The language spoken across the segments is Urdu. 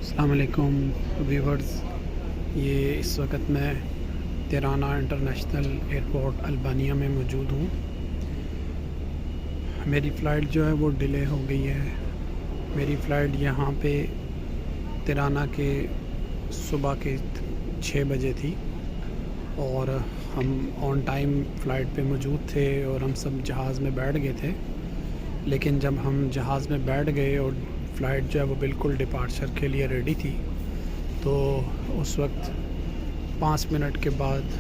السلام علیکم ویورز، یہ اس وقت میں تیرانہ انٹرنیشنل ایئرپورٹ البانیہ میں موجود ہوں۔ میری فلائٹ جو ہے وہ ڈیلے ہو گئی ہے۔ میری فلائٹ یہاں پہ تیرانہ کے صبح کے 6 بجے تھی اور ہم آن ٹائم فلائٹ پہ موجود تھے اور ہم سب جہاز میں بیٹھ گئے تھے، لیکن جب ہم جہاز میں بیٹھ گئے اور فلائٹ جو ہے وہ بالکل ڈپارچر کے لیے ریڈی تھی، تو اس وقت 5 منٹ کے بعد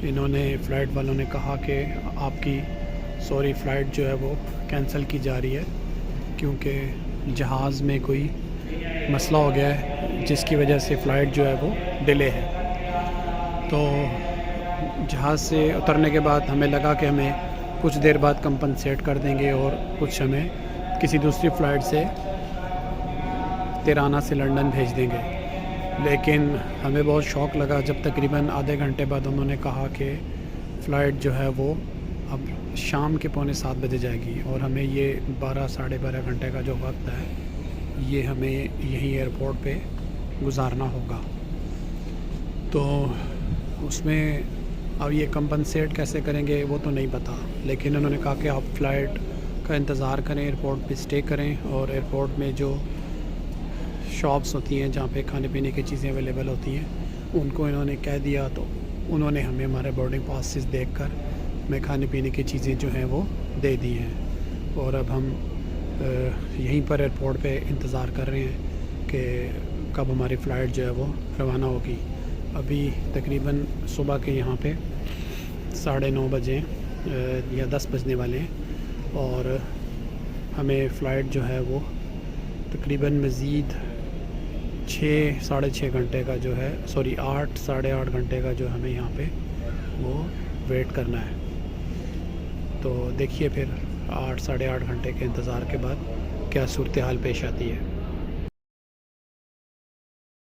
انہوں نے فلائٹ والوں نے کہا کہ آپ کی فلائٹ جو ہے وہ کینسل کی جا رہی ہے، کیونکہ جہاز میں کوئی مسئلہ ہو گیا ہے جس کی وجہ سے فلائٹ جو ہے وہ ڈیلے ہے۔ تو جہاز سے اترنے کے بعد ہمیں لگا کہ ہمیں کچھ دیر بعد کمپنسیٹ کر دیں گے اور کچھ ہمیں کسی دوسری فلائٹ سے تیرانہ سے لنڈن بھیج دیں گے، لیکن ہمیں بہت شوق لگا جب تقریباً آدھے گھنٹے بعد انہوں نے کہا کہ فلائٹ جو ہے وہ اب شام کے 6:45 بجے جائے گی اور ہمیں یہ 12-12.5 گھنٹے کا جو وقت ہے یہ ہمیں یہیں ایئرپورٹ پہ گزارنا ہوگا۔ تو اس میں اب یہ کمپنسیٹ کیسے کریں گے وہ تو نہیں پتہ، لیکن انہوں نے کہا کہ آپ فلائٹ کا انتظار کریں، ایئرپورٹ پہ اسٹے کریں، اور ایئرپورٹ میں جو شاپس ہوتی ہیں جہاں پہ کھانے پینے کی چیزیں اویلیبل ہوتی ہیں ان کو انہوں نے کہہ دیا، تو انہوں نے ہمیں ہمارے بورڈنگ پاسز دیکھ کر ہمیں کھانے پینے کی چیزیں جو ہیں وہ دے دی ہیں، اور اب ہم یہیں پر ایئرپورٹ پہ انتظار کر رہے ہیں کہ کب ہماری فلائٹ جو ہے وہ روانہ ہوگی۔ ابھی تقریباً صبح کے یہاں پہ 9:30 بجے یا 10 بجنے والے ہیں، اور ہمیں فلائٹ جو ہے وہ تقریباً مزید 6-6.5 گھنٹے کا جو ہے 8-8.5 گھنٹے کا جو ہمیں یہاں پہ وہ ویٹ کرنا ہے۔ تو دیکھیے پھر 8-8.5 گھنٹے کے انتظار کے بعد کیا صورتحال پیش آتی ہے۔